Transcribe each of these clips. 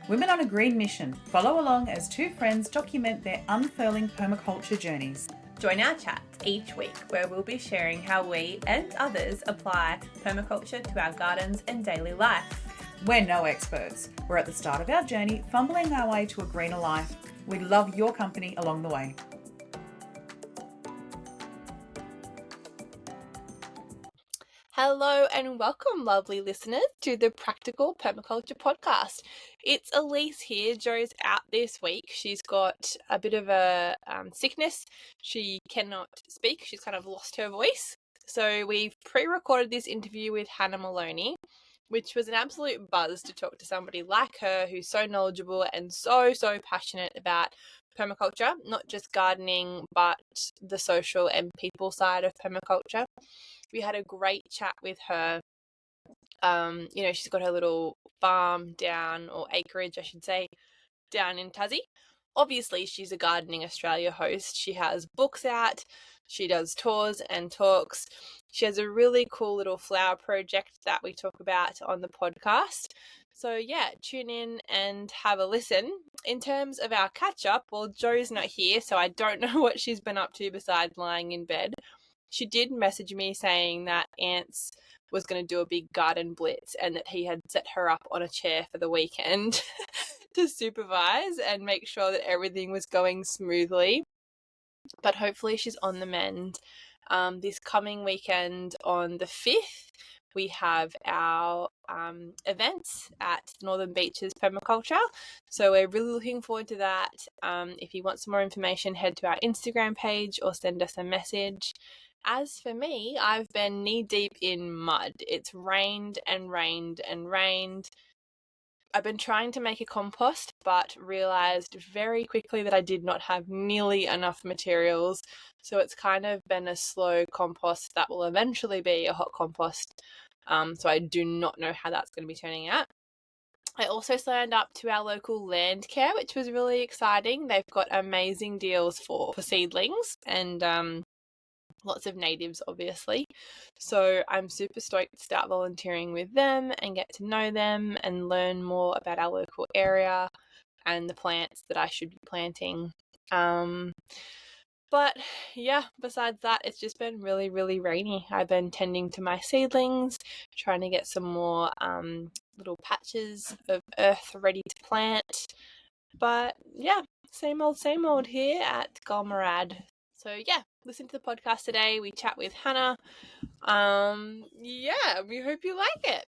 Women on a Green Mission. Follow along as two friends document their unfurling permaculture journeys. Join our chats each week where we'll be sharing how we and others apply permaculture to our gardens and daily life. We're no experts. We're at the start of our journey, fumbling our way to a greener life. We love your company along the way. Hello and welcome, lovely listeners, to the Practical Permaculture Podcast. It's Elise here. Jo's out this week. She's got a bit of a sickness. She cannot speak. She's kind of lost her voice. So we've pre-recorded this interview with Hannah Molony, which was an absolute buzz to talk to somebody like her who's so knowledgeable and so passionate about permaculture, not just gardening, but the social and people side of permaculture. We had a great chat with her. She's got her little farm down, or acreage, I should say, down in Tassie. Obviously, she's a Gardening Australia host. She has books out. She does tours and talks. She has a really cool little flower project that we talk about on the podcast. So yeah, tune in and have a listen. In terms of our catch-up, well, Jo's not here, so I don't know what she's been up to besides lying in bed. She did message me saying that Ants was going to do a big garden blitz and that he had set her up on a chair for the weekend to supervise and make sure that everything was going smoothly. But hopefully she's on the mend. This coming weekend on the 5th, we have our events at Northern Beaches Permaculture. So we're really looking forward to that. If you want some more information, head to our Instagram page or send us a message. As for me, I've been knee-deep in mud. It's rained and rained and rained. I've been trying to make a compost, but realised very quickly that I did not have nearly enough materials. So it's kind of been a slow compost that will eventually be a hot compost. So I do not know how that's going to be turning out. I also signed up to our local land care, which was really exciting. They've got amazing deals for seedlings and lots of natives, obviously. So I'm super stoked to start volunteering with them and get to know them and learn more about our local area and the plants that I should be planting. But yeah, besides that, it's just been really, really rainy. I've been tending to my seedlings, trying to get some more little patches of earth ready to plant. But yeah, same old here at Galmarad. So yeah, listen to the podcast today. We chat with Hannah. We hope you like it.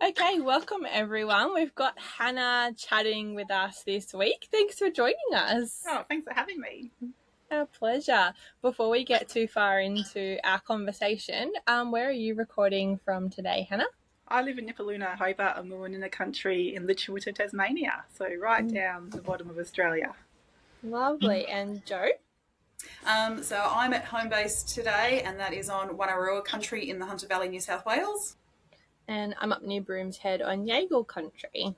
Okay, welcome everyone. We've got Hannah chatting with us this week. Thanks for joining us. Oh, thanks for having me. Our pleasure. Before we get too far into our conversation, where are you recording from today, Hannah? I live in Nipaluna, Hobart, and we're in the country in Litchfield, Tasmania, so right down the bottom of Australia. Lovely. And Jo? So I'm at home base today, and that is on Wanneroo country in the Hunter Valley, New South Wales. And I'm up near Brooms Head on Yagle country.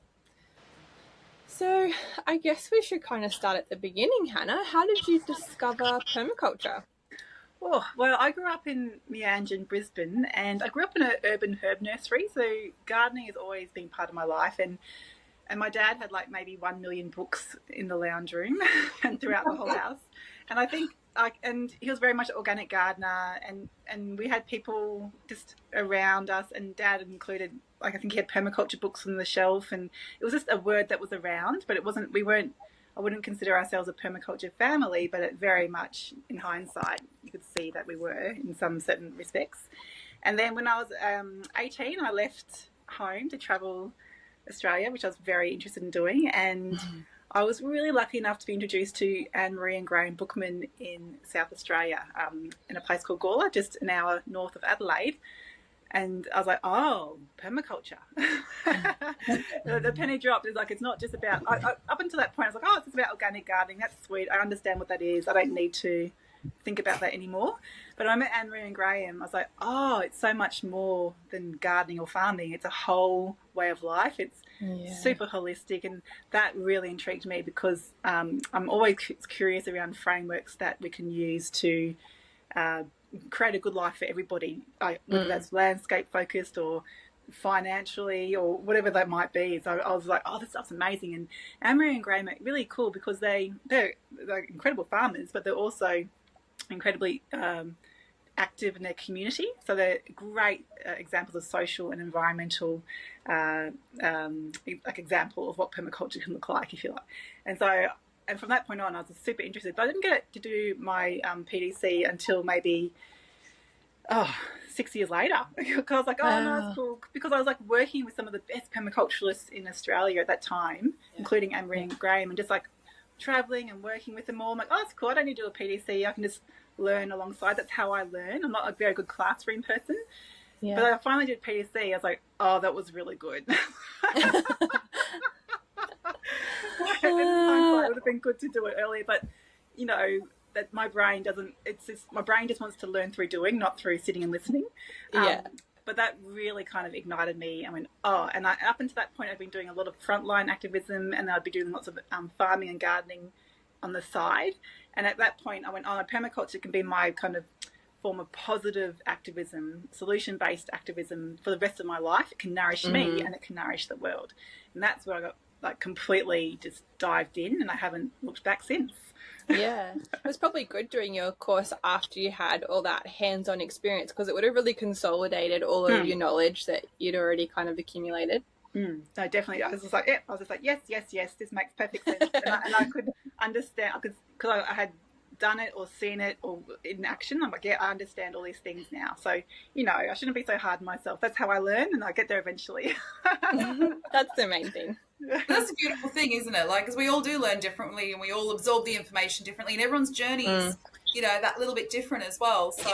So I guess we should kind of start at the beginning, Hannah. How did you discover permaculture? Oh, well, I grew up in Meanjin in Brisbane, and I grew up in an urban herb nursery, so gardening has always been part of my life. And my dad had like maybe 1 million books in the lounge room and throughout the whole house. And I think, and he was very much an organic gardener, and we had people just around us, and Dad included, like I think he had permaculture books on the shelf, and it was just a word that was around, but I wouldn't consider ourselves a permaculture family, but it very much, in hindsight, you could see that we were in some certain respects. And then when I was 18, I left home to travel Australia, which I was very interested in doing, and I was really lucky enough to be introduced to Anne-Marie and Graham Bookman in South Australia, in a place called Gawler, just an hour north of Adelaide. And I was like, oh, permaculture. The penny dropped. It's like, it's not just about, up until that point, I was like, oh, it's just about organic gardening. That's sweet. I understand what that is. I don't need to think about that anymore. But I met Anne-Marie and Graham. I was like, oh, it's so much more than gardening or farming. It's a whole way of life. It's super holistic, and that really intrigued me because I'm always curious around frameworks that we can use to create a good life for everybody, whether that's landscape focused or financially or whatever that might be. So I was like, oh, this stuff's amazing. And Anne-Marie and Graham are really cool because they're incredible farmers, but they're also incredibly active in their community. So they're great examples of social and environmental like example of what permaculture can look like, if you like. And from that point on, I was super interested. But I didn't get to do my PDC until maybe 6 years later, because I was like, oh, no, it's cool. Because I was like working with some of the best permaculturalists in Australia at that time, including Anne-Marie and Graham, and just like traveling and working with them all. I'm like, oh, it's cool. I don't need to do a PDC. I can just learn alongside. That's how I learn. I'm not a very good classroom person. Yeah. But I finally did PDC. I was like, oh, that was really good. It would have been good to do it earlier, but you know that my brain doesn't. My brain just wants to learn through doing, not through sitting and listening. But that really kind of ignited me. I went, oh, and up until that point, I'd been doing a lot of frontline activism, and I'd be doing lots of farming and gardening on the side. And at that point, I went, oh, permaculture can be my kind of form of positive activism, solution-based activism for the rest of my life. It can nourish me and it can nourish the world. And that's where I got like completely just dived in, and I haven't looked back since. Yeah, it was probably good doing your course after you had all that hands-on experience, because it would have really consolidated all of your knowledge that you'd already kind of accumulated. No, definitely. I was just like, yes, this makes perfect sense. and I could understand, because I had done it or seen it or in action. I'm like, yeah, I understand all these things now. So, you know, I shouldn't be so hard on myself. That's how I learn, and I get there eventually. That's the main thing. That's a beautiful thing, isn't it? Like, because we all do learn differently, and we all absorb the information differently, and everyone's journey is, you know, that little bit different as well. So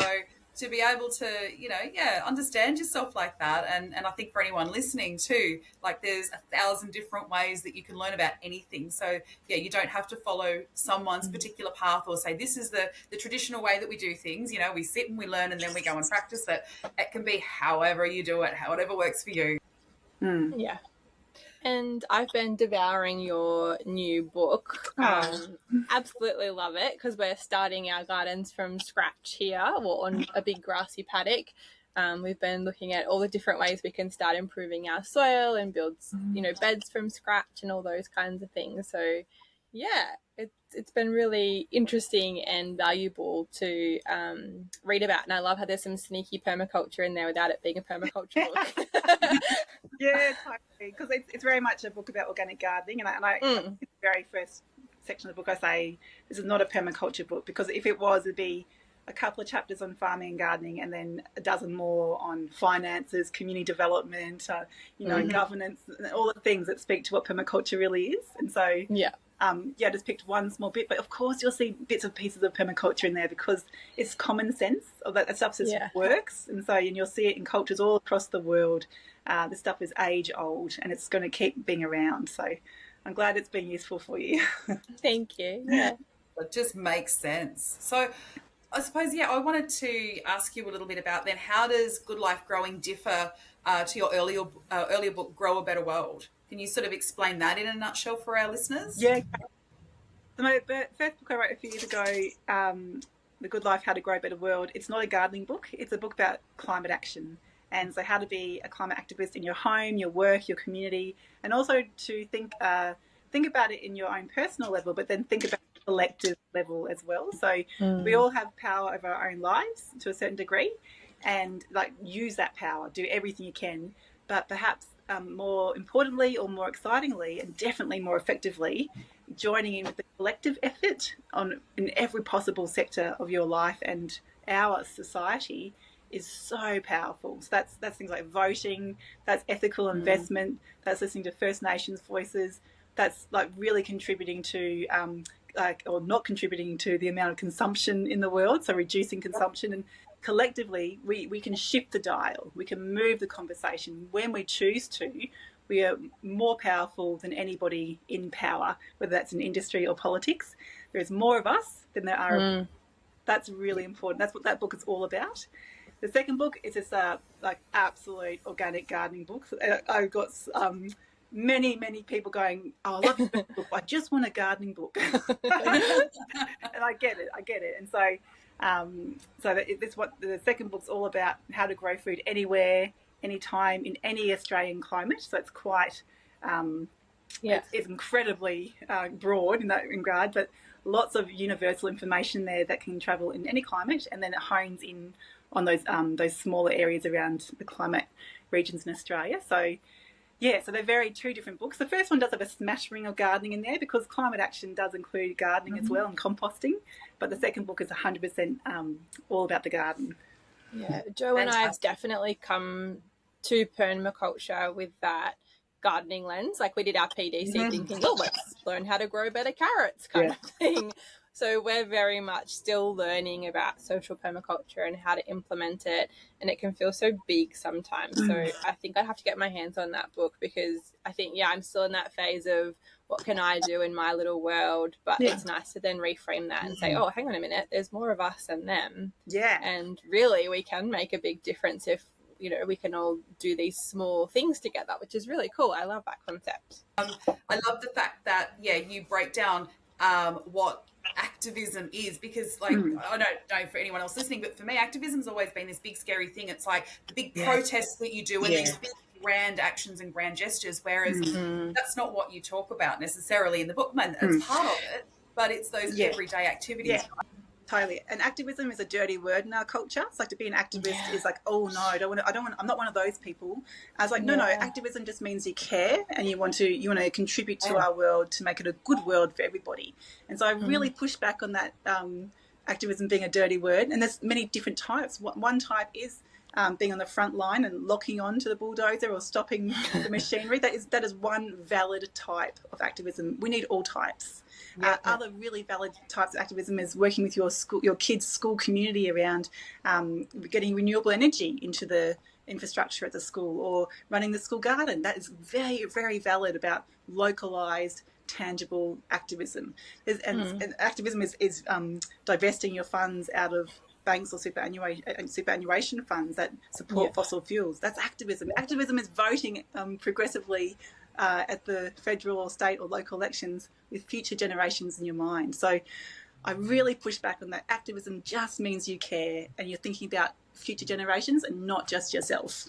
to be able to, you know, understand yourself like that. And I think for anyone listening too, like there's 1,000 different ways that you can learn about anything. So you don't have to follow someone's particular path or say, this is the traditional way that we do things. You know, we sit and we learn and then we go and practice it. It can be however you do it, whatever works for you. Yeah. And I've been devouring your new book. Absolutely love it, because we're starting our gardens from scratch here, or on a big grassy paddock. We've been looking at all the different ways we can start improving our soil and build, you know, beds from scratch and all those kinds of things. So, yeah, it's been really interesting and valuable to read about. And I love how there's some sneaky permaculture in there without it being a permaculture book. Yeah, totally. Because it's very much a book about organic gardening. And I in the very first section of the book, I say this is not a permaculture book, because if it was, it'd be a couple of chapters on farming and gardening, and then a dozen more on finances, community development, you know, governance, and all the things that speak to what permaculture really is. And so, I just picked one small bit, but of course you'll see bits and pieces of permaculture in there, because it's common sense, or that stuff just works. And so, and you'll see it in cultures all across the world. This stuff is age old, and it's going to keep being around. So I'm glad it's been useful for you. Thank you. Yeah. It just makes sense. So I suppose, I wanted to ask you a little bit about then, how does Good Life Growing differ to your earlier book, Grow a Better World? Can you sort of explain that in a nutshell for our listeners? Yeah. So my first book I wrote a few years ago, The Good Life, How to Grow a Better World, it's not a gardening book. It's a book about climate action. And so how to be a climate activist in your home, your work, your community, and also to think about it in your own personal level, but then think about the collective level as well. So we all have power over our own lives to a certain degree, and like use that power, do everything you can, but perhaps more importantly or more excitingly, and definitely more effectively, joining in with the collective effort in every possible sector of your life and our society is so powerful. So that's things like voting, that's ethical investment, that's listening to First Nations voices, that's like really contributing to or not contributing to the amount of consumption in the world, so reducing consumption. And collectively we can shift the dial, we can move the conversation when we choose to. We are more powerful than anybody in power, whether that's in industry or politics. There is more of us than there are. That's really important. That's what that book is all about. The second book is this like absolute organic gardening book. I've got many people going, oh, I love your book. I just want a gardening book. And I get it. And so, that's what the second book's all about: how to grow food anywhere, any time in any Australian climate. So it's quite, it's incredibly broad in that regard, but lots of universal information there that can travel in any climate, and then it hones in on those smaller areas around the climate regions in Australia. So yeah, so they're two different books. The first one does have a smattering of gardening in there because climate action does include gardening as well and composting. But the second book is 100% all about the garden. Yeah, Joe and I have definitely come to permaculture with that gardening lens. Like we did our PDC thinking, oh, let's learn how to grow better carrots kind of thing. So we're very much still learning about social permaculture and how to implement it, and it can feel so big sometimes. So I think I'd have to get my hands on that book because I think, I'm still in that phase of what can I do in my little world, but it's nice to then reframe that and say, oh, hang on a minute, there's more of us than them. Yeah. And really we can make a big difference if, we can all do these small things together, which is really cool. I love that concept. I love the fact that, you break down what activism is, because I don't know for anyone else listening, but for me, activism's always been this big scary thing. It's like the big protests that you do and these big grand actions and grand gestures, whereas that's not what you talk about necessarily in the book. Man, it's part of it, but it's those everyday activities. Totally. And activism is a dirty word in our culture. It's like to be an activist is like, oh no, I'm not one of those people. I was like, no, activism just means you care and you want to contribute to our world to make it a good world for everybody. And so I really push back on that activism being a dirty word. And there's many different types. One type is being on the front line and locking on to the bulldozer or stopping the machinery. That is one valid type of activism. We need all types. Other really valid types of activism is working with your kids' school community around getting renewable energy into the infrastructure at the school, or running the school garden. That is very, very valid about localised, tangible activism. And activism is divesting your funds out of banks or superannuation funds that support fossil fuels. That's activism. Activism is voting progressively at the federal or state or local elections with future generations in your mind. So I really push back on that. Activism just means you care and you're thinking about future generations and not just yourself.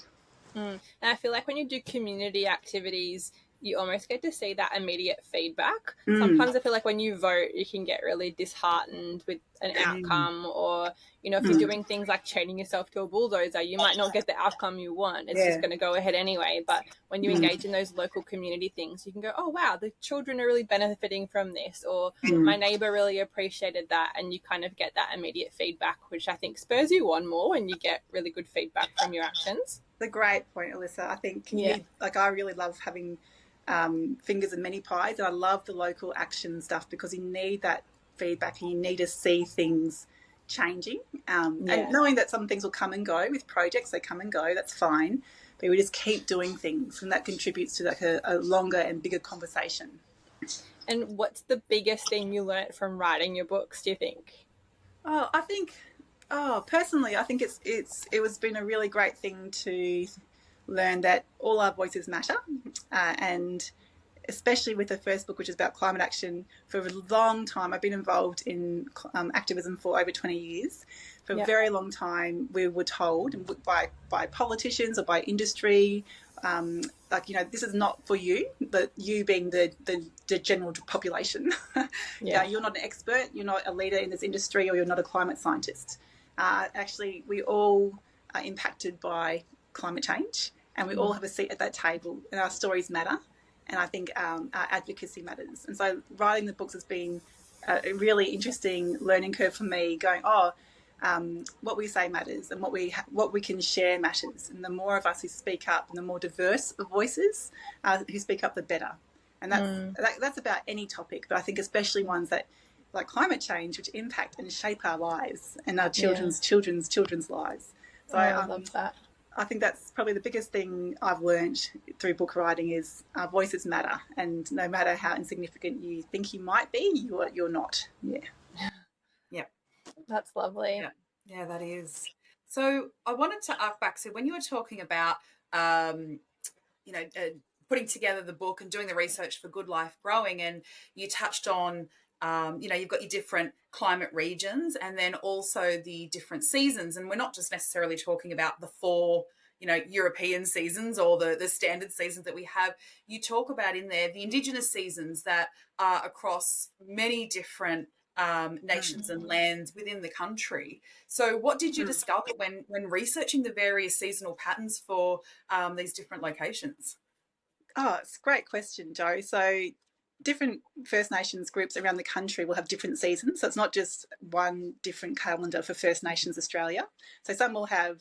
And I feel like when you do community activities, you almost get to see that immediate feedback. Sometimes I feel like when you vote, you can get really disheartened with an outcome, or, if you're doing things like chaining yourself to a bulldozer, you might not get the outcome you want. It's just going to go ahead anyway. But when you engage in those local community things, you can go, oh, wow, the children are really benefiting from this, or my neighbour really appreciated that. And you kind of get that immediate feedback, which I think spurs you on more when you get really good feedback from your actions. The great point, Alyssa. I think I really love having fingers in many pies, and I love the local action stuff because you need that feedback and you need to see things changing, and knowing that some things will come and go with projects. They come and go, that's fine, but we just keep doing things, and that contributes to like a longer and bigger conversation. And what's the biggest thing you learnt from writing your books, do you think? Personally I think it's been a really great thing to learn that all our voices matter, and especially with the first book, which is about climate action. For a long time, I've been involved in activism for over 20 years. For a very long time, we were told by politicians or by industry, this is not for you, but you being the general population. You're not an expert, you're not a leader in this industry, or you're not a climate scientist. Actually, we all are impacted by climate change, and we all have a seat at that table, and our stories matter, and I think our advocacy matters. And so writing the books has been a really interesting learning curve for me, going, what we say matters, and what we can share matters, and the more of us who speak up and the more diverse the voices who speak up, the better. And that's about any topic, but I think especially ones that like climate change, which impact and shape our lives and our children's lives. So I love that. I think that's probably the biggest thing I've learned through book writing is our voices matter, and no matter how insignificant you think you might be, you're not. That's lovely. Yeah, that is. So I wanted to arc back. So when you were talking about putting together the book and doing the research for Good Life Growing, and you touched on you've got your different climate regions and then also the different seasons. And we're not just necessarily talking about the 4 European seasons or the standard seasons that we have. You talk about in there the indigenous seasons that are across many different nations and lands within the country. So what did you discover when researching the various seasonal patterns for these different locations? Oh, it's a great question, Jo. So different First Nations groups around the country will have different seasons. So it's not just one different calendar for First Nations Australia. So some will have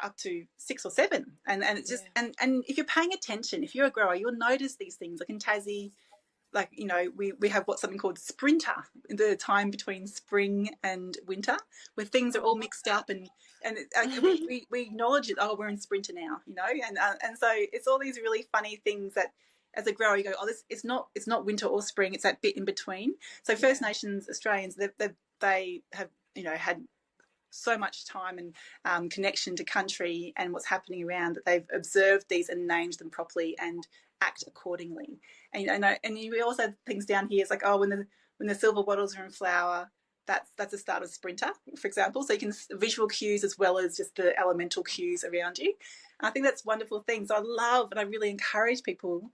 up to 6 or 7. And it's just and if you're paying attention, if you're a grower, you'll notice these things. Like in Tassie, we have something called sprinter, the time between spring and winter, where things are all mixed up and we acknowledge it. Oh, we're in sprinter now, and so it's all these really funny things that as a grower you go, oh, this it's not winter or spring, it's that bit in between. So First Nations Australians, they have had so much time and connection to country and what's happening around that they've observed these and named them properly and act accordingly. And we also have things down here. It's like, oh, when the silver bottles are in flower, that's the start of sprinter, for example. So you can visual cues as well as just the elemental cues around you. And I think that's a wonderful thing. So I love and I really encourage people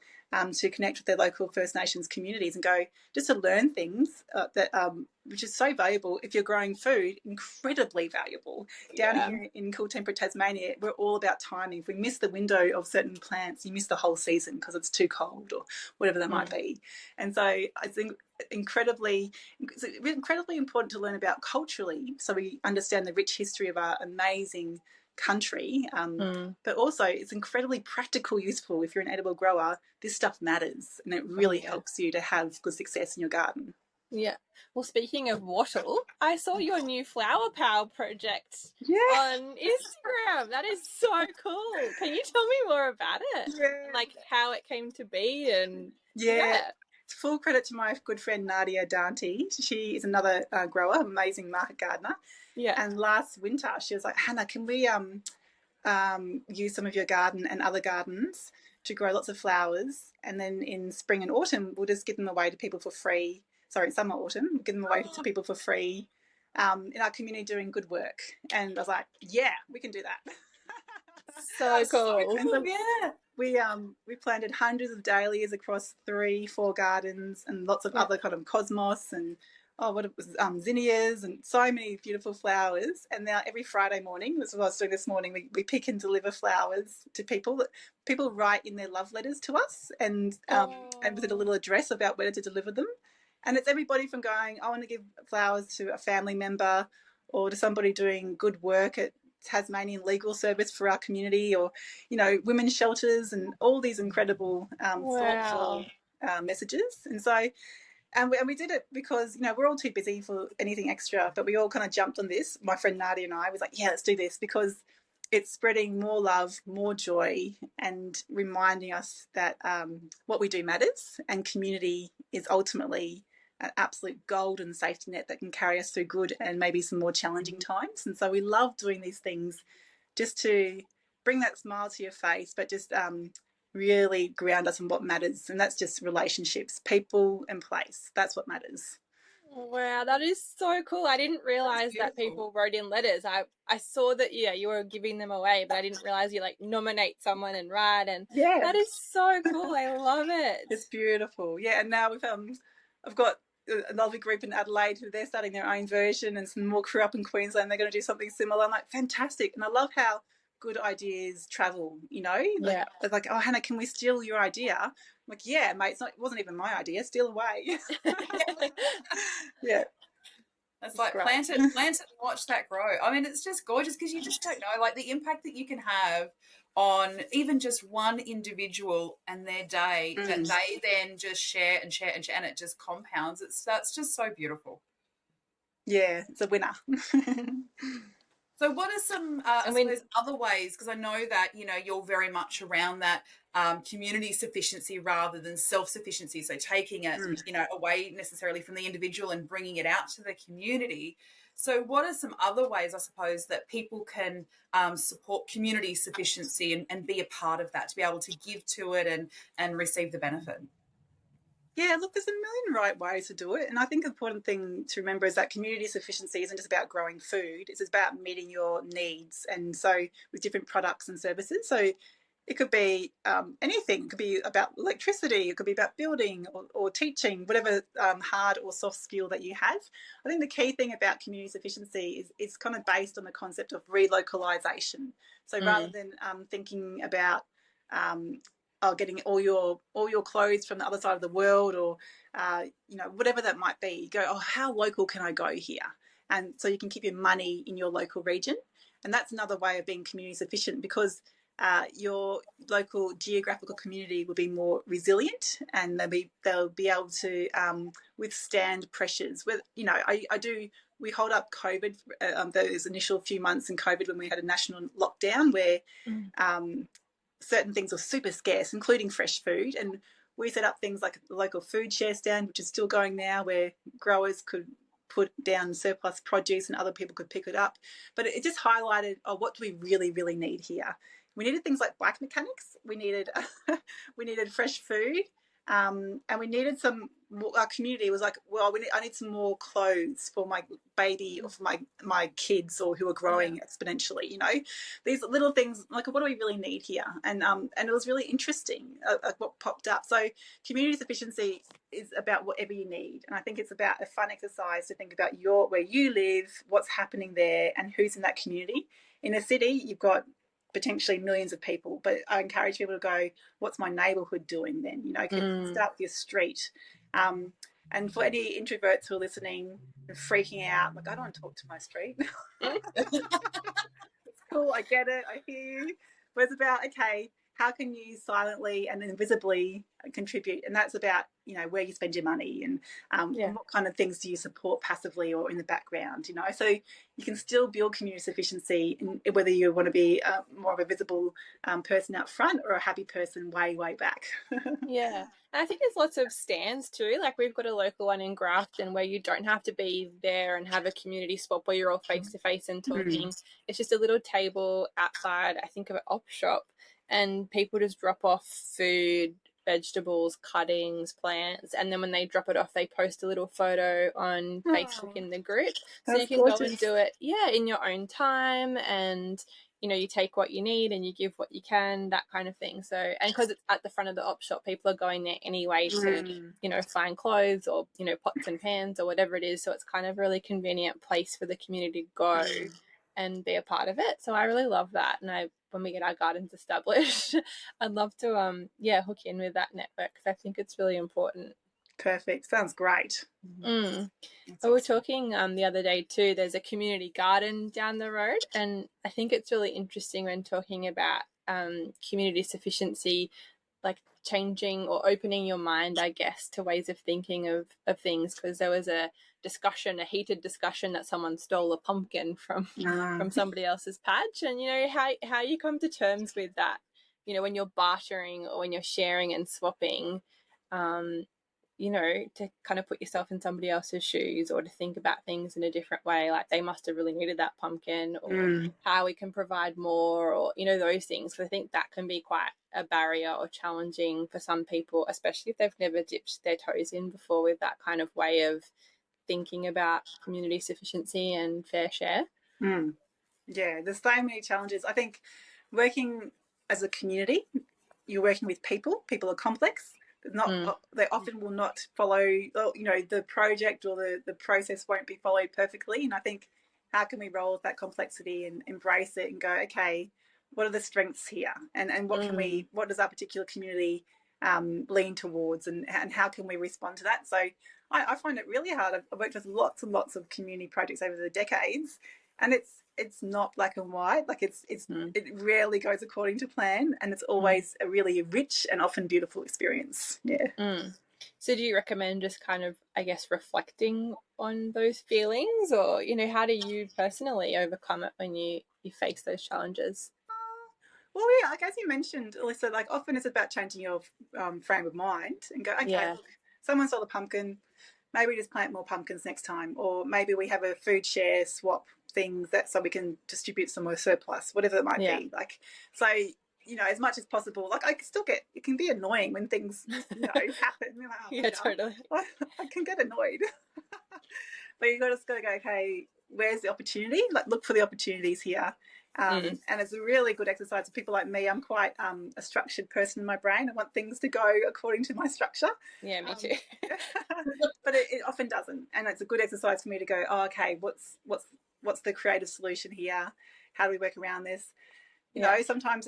to connect with their local First Nations communities and go just to learn things which is so valuable. If you're growing food, incredibly valuable. Down here in cool temperate Tasmania, we're all about timing. If we miss the window of certain plants, you miss the whole season because it's too cold or whatever that might be. And so I think incredibly important to learn about culturally, so we understand the rich history of our amazing country, but also it's incredibly practical, useful. If you're an edible grower, this stuff matters and it really helps you to have good success in your garden. Yeah. Well, speaking of wattle, I saw your new flower power project on Instagram. That is so cool. Can you tell me more about it? Yeah. Like how it came to be and It's full credit to my good friend Nadia Dante. She is another grower, amazing market gardener. Yeah. And last winter she was like, Hannah, can we use some of your garden and other gardens to grow lots of flowers, and then in spring and autumn we'll just give them away to people for free. Sorry, summer, autumn, we'll give them away to people for free in our community doing good work. And I was like, yeah, we can do that. So cool. And so, we planted hundreds of dahlias across 3-4 gardens and lots of other kind of cosmos and zinnias and so many beautiful flowers. And now every Friday morning, this is what I was doing this morning, we pick and deliver flowers to people. People write in their love letters to us and with a little address about where to deliver them. And it's everybody from going, I want to give flowers to a family member or to somebody doing good work at Tasmanian legal service for our community, or women's shelters, and all these incredible thoughtful messages. And so and we did it because we're all too busy for anything extra, but we all kind of jumped on this. My friend Nadia and I was like, yeah, let's do this, because it's spreading more love, more joy, and reminding us that what we do matters, and community is ultimately an absolute golden safety net that can carry us through good and maybe some more challenging times. And so we love doing these things just to bring that smile to your face, but just really ground us in what matters. And that's just relationships, people and place. That's what matters. Wow, that is so cool. I didn't realize that people wrote in letters. I saw that you were giving them away, but I didn't realize you nominate someone and write, and that is so cool. I love it. It's beautiful. Yeah, and now I've got a lovely group in Adelaide who they're starting their own version, and some more crew up in Queensland, they're going to do something similar. I'm like, fantastic. And I love how good ideas travel, they're like, oh, Hannah, can we steal your idea? I'm like, yeah, mate, it wasn't even my idea, steal away. Yeah, it's like plant it and watch that grow. I mean, it's just gorgeous, because you just don't know the impact that you can have on even just one individual and their day that they then just share and share and share, and it just compounds. That's just so beautiful. Yeah, it's a winner. So what are some other ways, because I know that you're very much around that community sufficiency rather than self-sufficiency, so taking it away necessarily from the individual and bringing it out to the community. So what are some other ways, I suppose, that people can support community sufficiency and be a part of that, to be able to give to it and receive the benefit? Yeah, look, there's a million right ways to do it. And I think the important thing to remember is that community sufficiency isn't just about growing food, it's about meeting your needs. And so with different products and services. So it could be anything. It could be about electricity. It could be about building or teaching, whatever hard or soft skill that you have. I think the key thing about community sufficiency is kind of based on the concept of relocalization. So rather than thinking about getting all your clothes from the other side of the world, or whatever that might be, you go, oh, how local can I go here? And so you can keep your money in your local region. And that's another way of being community sufficient, because your local geographical community will be more resilient, and they'll be able to withstand pressures. We hold up COVID, those initial few months in COVID when we had a national lockdown where certain things were super scarce, including fresh food. And we set up things like the local food share stand, which is still going now, where growers could put down surplus produce and other people could pick it up. But it just highlighted, what do we really, really need here? We needed things like bike mechanics. We needed fresh food, and we needed some. Our community was like, well, I need some more clothes for my baby or for my kids, or who are growing exponentially. These little things, like, what do we really need here? And it was really interesting what popped up. So community sufficiency is about whatever you need, and I think it's about a fun exercise to think about where you live, what's happening there, and who's in that community. In a city, you've got potentially millions of people, but I encourage people to go, what's my neighborhood doing then? Start with your street. And for any introverts who are listening and freaking out, like, I don't want to talk to my street. It's cool, I get it, I hear you. But it's about, okay, how can you silently and invisibly contribute? And that's about, where you spend your money, and what kind of things do you support passively or in the background, So you can still build community sufficiency, whether you want to be more of a visible person out front, or a happy person way, way back. Yeah. And I think there's lots of stands too. Like, we've got a local one in Grafton where you don't have to be there and have a community spot where you're all face to face and talking. It's just a little table outside, I think, of an op shop, and people just drop off food, vegetables, cuttings, plants, and then when they drop it off, they post a little photo on Facebook in the group. So you can go and do it in your own time, and you take what you need and you give what you can, that kind of thing. So, and because it's at the front of the op shop, people are going there anyway to find clothes or pots and pans or whatever it is. So it's kind of a really convenient place for the community to go and be a part of it. So I really love that. And when we get our gardens established, I'd love to hook in with that network, because I think it's really important. Perfect. Sounds great. We were talking the other day too, there's a community garden down the road, and I think it's really interesting when talking about community sufficiency, like changing or opening your mind, I guess, to ways of thinking of things, because there was a heated discussion that someone stole a pumpkin from somebody else's patch, and how you come to terms with that, when you're bartering or when you're sharing and swapping, to kind of put yourself in somebody else's shoes, or to think about things in a different way, like they must have really needed that pumpkin, or how we can provide more, or those things. So I think that can be quite a barrier or challenging for some people, especially if they've never dipped their toes in before with that kind of way of thinking about community sufficiency and fair share. Yeah, there's so many challenges. I think working as a community, you're working with people are complex. They often will not follow, the project or the process won't be followed perfectly. And I think, how can we roll with that complexity and embrace it and go, okay, what are the strengths here, and what does our particular community lean towards, and how can we respond to that? So I find it really hard. I've worked with lots and lots of community projects over the decades, and it's not black and white. Like, it rarely goes according to plan, and it's always a really rich and often beautiful experience. So do you recommend just kind of, I guess, reflecting on those feelings, or how do you personally overcome it when you face those challenges? Well, yeah, like as you mentioned, Alyssa, like often it's about changing your frame of mind and go, okay, look, someone stole a pumpkin, maybe just plant more pumpkins next time, or maybe we have a food share swap things so we can distribute some more surplus, whatever it might be. Like, so as much as possible. Like I still get, it can be annoying when things, happen. Yeah, totally. I can get annoyed. But you just got to go, okay, where's the opportunity? Like look for the opportunities here. And it's a really good exercise for people like me. I'm quite a structured person in my brain. I want things to go according to my structure. Yeah, me too. But it often doesn't. And it's a good exercise for me to go, oh, okay, what's the creative solution here? How do we work around this? You know, sometimes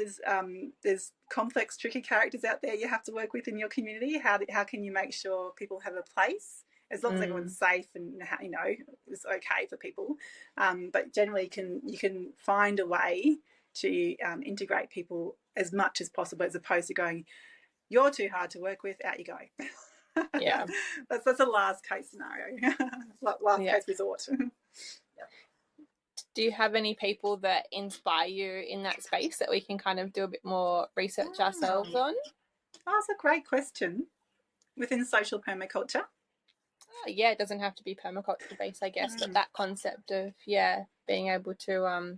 there's complex, tricky characters out there you have to work with in your community. How can you make sure people have a place, as long as everyone's safe and it's okay for people? But generally, you can find a way to integrate people as much as possible, as opposed to going, you're too hard to work with, out you go. Yeah, that's a last case scenario, last case resort. Do you have any people that inspire you in that space that we can kind of do a bit more research ourselves on? Oh, that's a great question. Within social permaculture? Yeah, it doesn't have to be permaculture based, I guess, but that concept of, being able to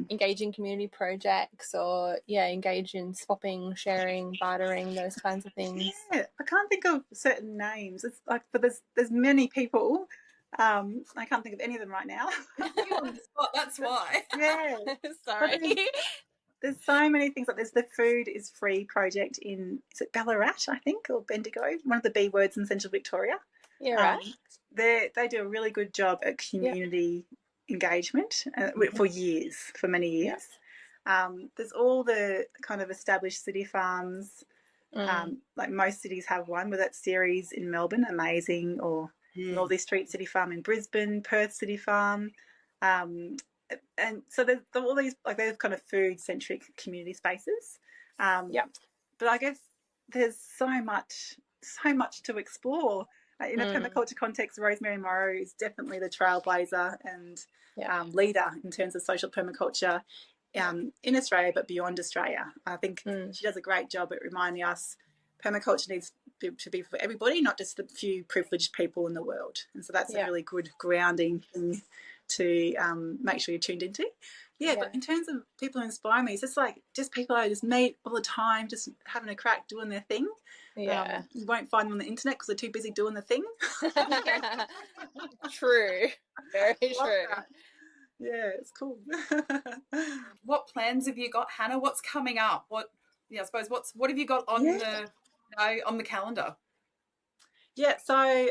engage in community projects or, engage in swapping, sharing, bartering, those kinds of things. Yeah, I can't think of certain names. It's like, but there's many people. I can't think of any of them right now. You're on the spot, that's why. Yeah. Sorry. There's so many things. Like there's the Food is Free project in, is it Ballarat, I think, or Bendigo, one of the B words in Central Victoria. Yeah, right. They do a really good job at community engagement for many years. There's all the kind of established city farms. Like most cities have one, with that series in Melbourne, amazing, or Northeast Street City Farm in Brisbane, Perth City Farm. And so there's all these, like, they're kind of food-centric community spaces. But I guess there's so much to explore. In a permaculture context, Rosemary Morrow is definitely the trailblazer and leader in terms of social permaculture in Australia, but beyond Australia. I think she does a great job at reminding us permaculture needs to be for everybody, not just the few privileged people in the world. And so that's a really good grounding thing to make sure you're tuned into. But in terms of people who inspire me, it's just people I just meet all the time, just having a crack, doing their thing. You won't find them on the internet because they're too busy doing the thing. True. Very true. That. Yeah, it's cool. What plans have you got, Hannah? What's coming up? What have you got on the calendar? Yeah, so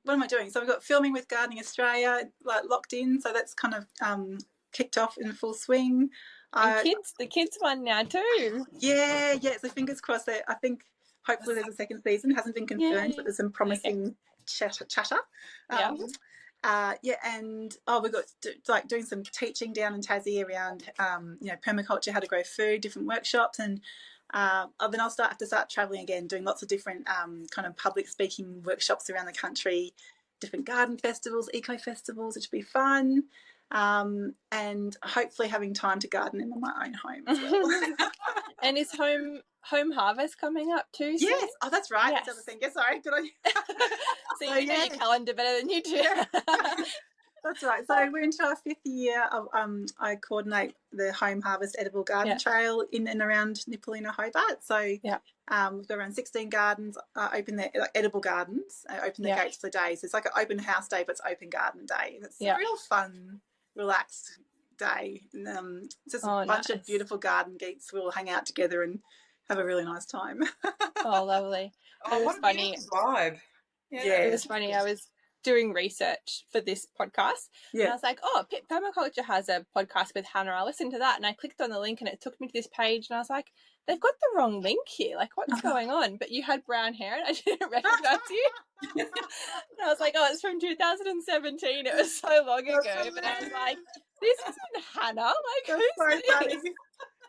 what am I doing? So we've got filming with Gardening Australia, like locked in, so that's kind of kicked off in full swing. The kids one now too. Yeah. So fingers crossed that, I think hopefully there's a second season. It hasn't been confirmed, but there's some promising chatter. And we've got doing some teaching down in Tassie around permaculture, how to grow food, different workshops, and then I'll have to start travelling again, doing lots of different kind of public speaking workshops around the country, different garden festivals, eco festivals, which will be fun, and hopefully having time to garden in my own home as well. And is home harvest coming up too? Yes. Soon? Oh, that's right. Yes. That's the other thing. Yeah, sorry. Good on you. So you know your calendar better than you do. Yeah. That's right. So we're into our 5th year of I coordinate the Home Harvest Edible Garden Trail in and around Nipalina, Hobart. So we've got around 16 gardens open there, like edible gardens, open their gates for the day. So it's like an open house day, but it's open garden day. And it's a real fun, relaxed day. And it's just a bunch of beautiful garden geeks who will hang out together and have a really nice time. Oh, lovely. It was funny. Vibe. Yeah, it was funny. I was doing research for this podcast and I was like, Permaculture has a podcast with Hannah, I'll listen to that, and I clicked on the link and it took me to this page and I was like, they've got the wrong link here, like what's going on? But you had brown hair and I didn't recognize you. And I was like, it's from 2017, it was so long ago. But I was like, this isn't Hannah, like who's this?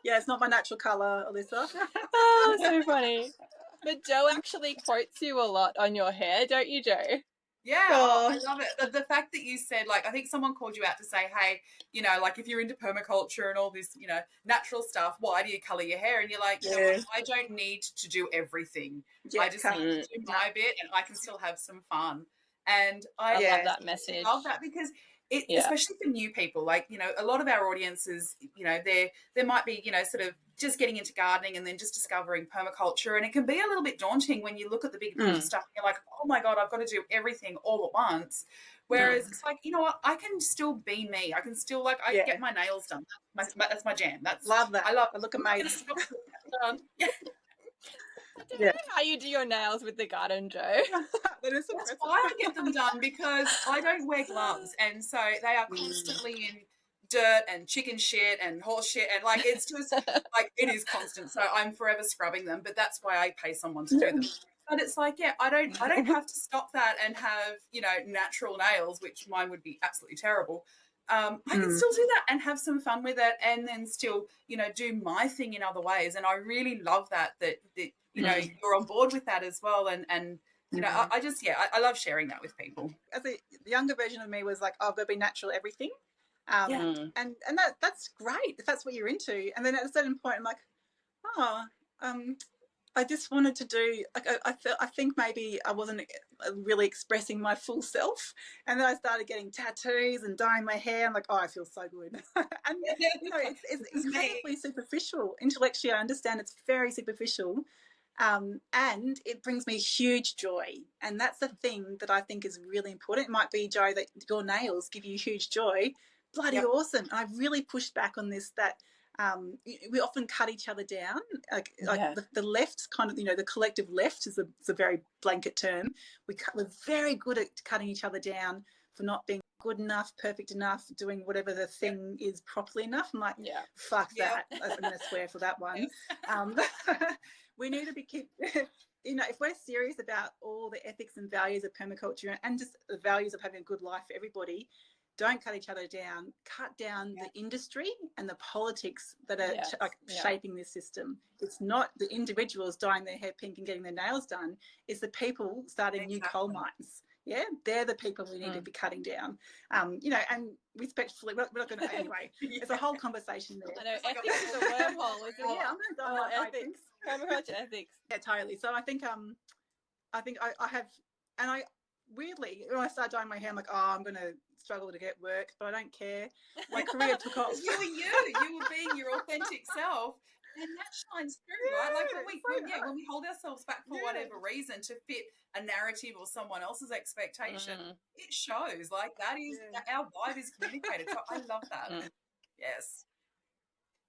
Yeah, it's not my natural colour, Alyssa. Oh, so funny. But Jo actually quotes you a lot on your hair, don't you, Jo? Yeah, I love it. The fact that you said, like, I think someone called you out to say, hey, like if you're into permaculture and all this, natural stuff, why do you colour your hair? And you're like, I don't need to do everything. I just need to do my bit and I can still have some fun. And I love that message. love that because especially for new people, like, you know, a lot of our audiences, you know, there might be, you know, sort of just getting into gardening and then just discovering permaculture. And it can be a little bit daunting when you look at the big picture stuff and you're like, oh my God, I've got to do everything all at once. Whereas it's like, you know what, I can still be me. I can still, like, I get my nails done. That's my jam. Love that. I love I look amazing. I don't know how you do your nails with the garden, Jo. That's why I get them done, because I don't wear gloves, and so they are constantly in dirt and chicken shit and horse shit, and like it's just like it is constant. So I'm forever scrubbing them, but that's why I pay someone to do them. But it's like, I don't have to stop that and have, you know, natural nails, which mine would be absolutely terrible. I can still do that and have some fun with it, and then still, you know, do my thing in other ways. And I really love that you know, you're on board with that as well. And you know, I love sharing that with people. As the younger version of me was like, oh, I've got to be natural everything. And that's great if that's what you're into. And then at a certain point, I'm like, I just wanted to do, like, I think maybe I wasn't really expressing my full self. And then I started getting tattoos and dyeing my hair. I'm like, oh, I feel so good. And, you know, it's incredibly superficial. Intellectually, I understand it's very superficial. And it brings me huge joy. And that's the thing that I think is really important. It might be, Jo, that your nails give you huge joy. Bloody awesome. And I've really pushed back on this, that we often cut each other down. Like the left, kind of, you know, the collective left is a very blanket term. We're very good at cutting each other down for not being good enough, perfect enough, doing whatever the thing is properly enough. I'm like, fuck that. I'm going to swear for that one. We need to keep, you know, if we're serious about all the ethics and values of permaculture and just the values of having a good life for everybody, don't cut each other down. Cut down the industry and the politics that are shaping this system. It's not the individuals dyeing their hair pink and getting their nails done. It's the people starting new coal mines. Yeah, they're the people we need to be cutting down. You know, and respectfully, we're not going to, anyway, it's a whole conversation there. I know, ethics is a wormhole, isn't it? Yeah, I'm going to die on ethics. Permaculture ethics. Yeah, totally. So I think I have, and I, weirdly, when I started dyeing my hair, I'm like, oh, I'm going to struggle to get work, but I don't care. My career took off. You were being your authentic self. And that shines through, right? Like when we hold ourselves back for whatever reason to fit a narrative or someone else's expectation, it shows. Like that is our vibe is communicated. So I love that. Yes.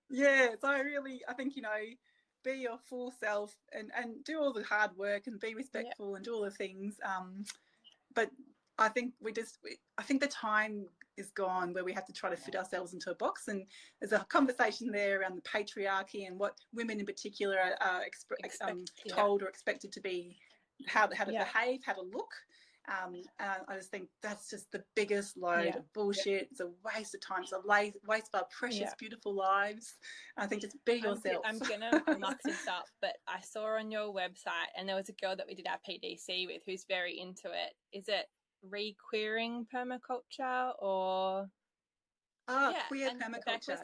Yeah. So I think, you know, be your full self and do all the hard work and be respectful and do all the things. But I think I think the time is gone where we have to try to fit ourselves into a box, and there's a conversation there around the patriarchy and what women in particular are told or expected to be, how to behave, how to look. And I just think that's just the biggest load of bullshit. It's a waste of time. It's a waste of our precious, beautiful lives. I think just be yourself. I'm going to muck this up, but I saw on your website, and there was a girl that we did our PDC with who's very into it. Is it re-queering permaculture or queer permaculture?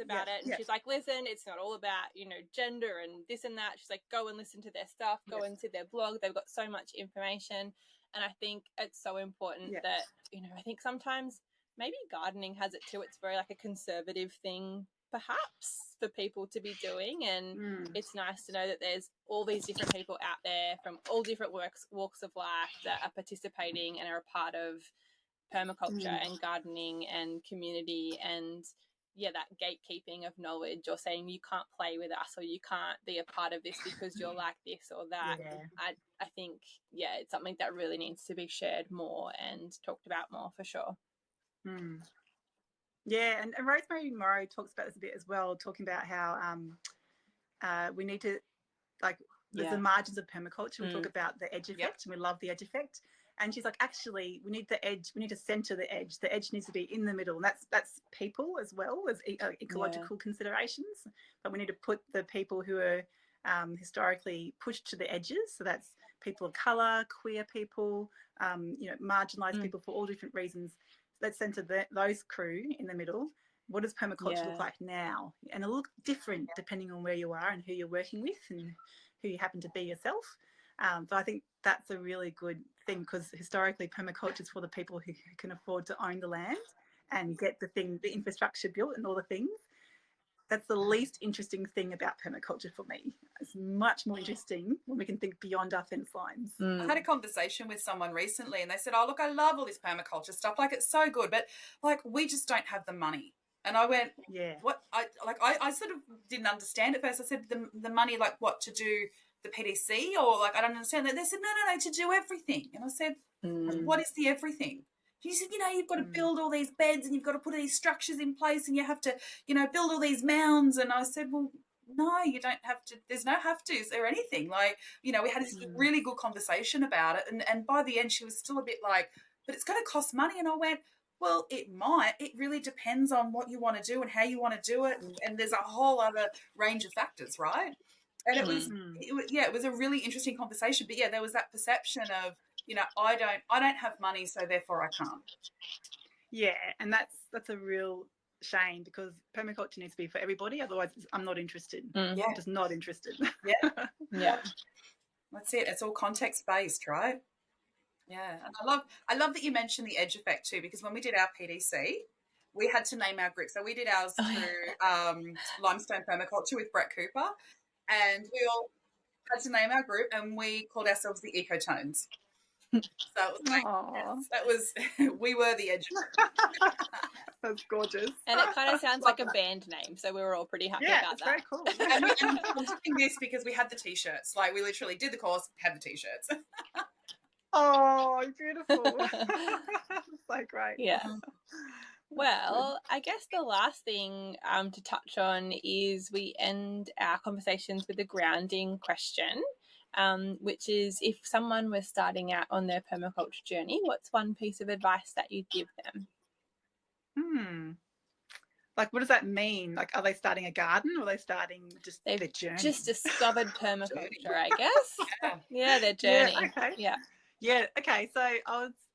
About it, and she's like, listen, it's not all about, you know, gender and this and that. She's like, go and listen to their stuff, go and see their blog. They've got so much information. And I think it's so important that, you know, I think sometimes maybe gardening has it too. It's very like a conservative thing perhaps for people to be doing, and it's nice to know that there's all these different people out there from all different walks of life that are participating and are a part of permaculture and gardening and community, and that gatekeeping of knowledge, or saying you can't play with us or you can't be a part of this because you're like this or that. I think it's something that really needs to be shared more and talked about more for sure. Yeah, and Rosemary Morrow talks about this a bit as well, talking about how we need to, like, there's the margins of permaculture. We talk about the edge effect, and we love the edge effect. And she's like, actually, we need the edge. We need to center the edge. The edge needs to be in the middle, and that's people as well as ecological considerations. But we need to put the people who are historically pushed to the edges. So that's people of color, queer people, you know, marginalized people for all different reasons. Let's center those crew in the middle. What does permaculture look like now? And it'll look different depending on where you are and who you're working with and who you happen to be yourself. So I think that's a really good thing, because historically permaculture is for the people who can afford to own the land and get the infrastructure built and all the things. That's the least interesting thing about permaculture for me. It's much more interesting when we can think beyond our fence lines. I had a conversation with someone recently and they said, oh, look, I love all this permaculture stuff. Like, it's so good, but like, we just don't have the money. And I went, yeah, what? I sort of didn't understand at first. I said, the money, like what, to do the PDC, or like, I don't understand that. They said, no, to do everything. And I said, what is the everything? She said, you've got to build all these beds and you've got to put these structures in place and you have to, build all these mounds. And I said, well, no, you don't have to. There's no have to's or anything. Like, we had this really good conversation about it. And by the end, she was still a bit like, but it's going to cost money. And I went, well, it might. It really depends on what you want to do and how you want to do it. And there's a whole other range of factors, right? And it was a really interesting conversation. But yeah, there was that perception of, I don't have money, so therefore I can't. Yeah, and that's a real shame, because permaculture needs to be for everybody. Otherwise, I'm not interested. Yeah, I'm just not interested. Yeah. That's it. It's all context based, right? Yeah, and I love that you mentioned the edge effect too, because when we did our PDC, we had to name our group. So we did ours through Limestone Permaculture with Brett Cooper, and we all had to name our group, and we called ourselves the Ecotones. So it was like, that was, we were the edge. That's gorgeous. And it kind of sounds like a band name, so we were all pretty happy about that. Yeah, it's very cool. And I'm doing this because we had the T-shirts. Like, we literally did the course, had the T-shirts. Oh, beautiful. So great. Yeah. Well, I guess the last thing to touch on is we end our conversations with a grounding question, which is, if someone was starting out on their permaculture journey, what's one piece of advice that you'd give them? Like, what does that mean? Like, are they starting a garden, or are they starting just their journey? Just discovered permaculture, I guess. Yeah, their journey. Yeah, okay. Yeah, okay. So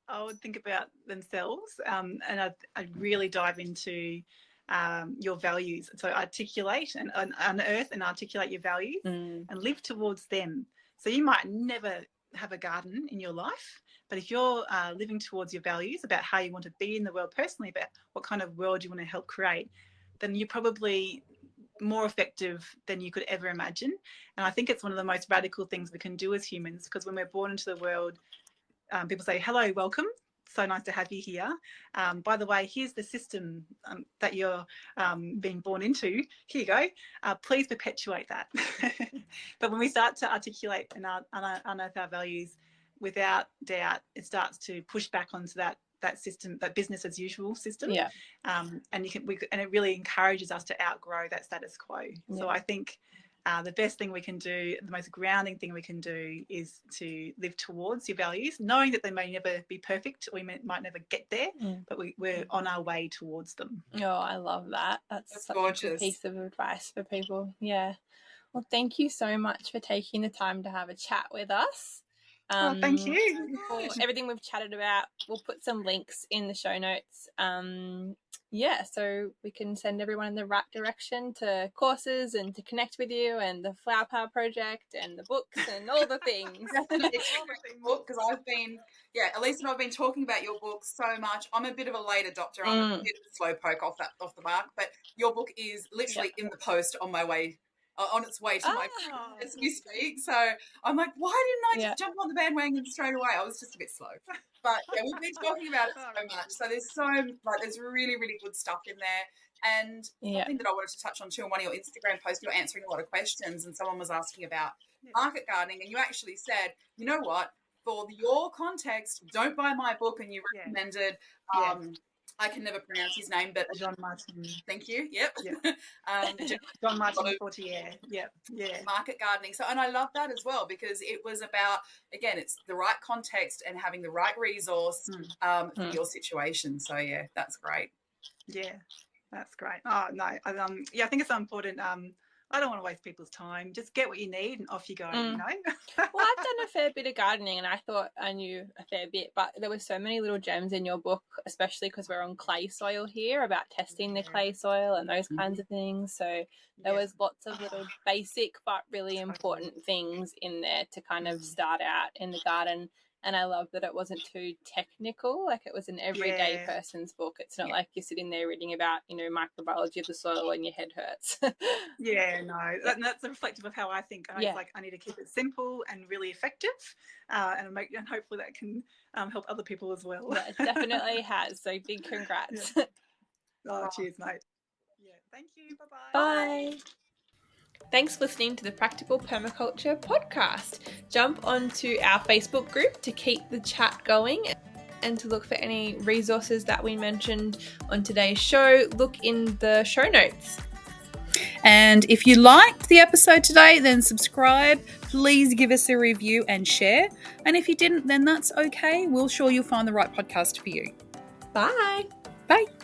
I would think about themselves, and I'd really dive into your values. So articulate and unearth and articulate your values and live towards them. So you might never have a garden in your life, but if you're living towards your values about how you want to be in the world personally, about what kind of world you want to help create, then you're probably more effective than you could ever imagine. And I think it's one of the most radical things we can do as humans, because when we're born into the world, people say, hello, welcome. So nice to have you here. By the way, here's the system that you're being born into. Here you go. Please perpetuate that. But when we start to articulate and unearth our values, without doubt, it starts to push back onto that system, that business as usual system. Yeah. And it really encourages us to outgrow that status quo. Yeah. So I think the best thing we can do, the most grounding thing we can do, is to live towards your values, knowing that they may never be perfect, or we might never get there, but we're on our way towards them. Oh, I love that. That's such gorgeous. A good piece of advice for people. Yeah. Well, thank you so much for taking the time to have a chat with us. Thank you. For everything we've chatted about, we'll put some links in the show notes. So we can send everyone in the right direction to courses and to connect with you, and the Flower Power Project and the books and all the things. Because Elise and I've been talking about your book so much. I'm a bit of a late adopter. I'm a bit of a slow poke off the mark, but your book is literally in the post on my way. On its way to my as we speak. So I'm like, why didn't I just jump on the bandwagon straight away? I was just a bit slow. But we've been talking about it so much. So there's really, really good stuff in there. And something that I wanted to touch on too, in one of your Instagram posts, you're answering a lot of questions, and someone was asking about market gardening, and you actually said, you know what, for your context, don't buy my book, and you recommended I can never pronounce his name, but John Martin. Thank you. Yep. John Martin Fortier. Yep. Yeah. Market gardening. So, and I love that as well, because it was about, again, it's the right context and having the right resource for your situation. So yeah, that's great. Yeah, that's great. Oh no, I think it's so important. I don't want to waste people's time. Just get what you need and off you go, you know? Well, I've done a fair bit of gardening and I thought I knew a fair bit, but there were so many little gems in your book, especially because we're on clay soil here, about testing the clay soil and those kinds of things. So there was lots of little basic but really important things in there to kind of start out in the garden. And I love that it wasn't too technical, like it was an everyday person's book. It's not like you're sitting there reading about, you know, microbiology of the soil and your head hurts. That's reflective of how I think. I need to keep it simple and really effective, and hopefully that can help other people as well. Yeah, it definitely has. So big congrats. Oh, cheers, mate. Yeah, thank you. Bye-bye. Bye. Thanks for listening to the Practical Permaculture Podcast. Jump onto our Facebook group to keep the chat going and to look for any resources that we mentioned on today's show. Look in the show notes. And if you liked the episode today, then subscribe. Please give us a review and share. And if you didn't, then that's okay. We'll sure you'll find the right podcast for you. Bye. Bye.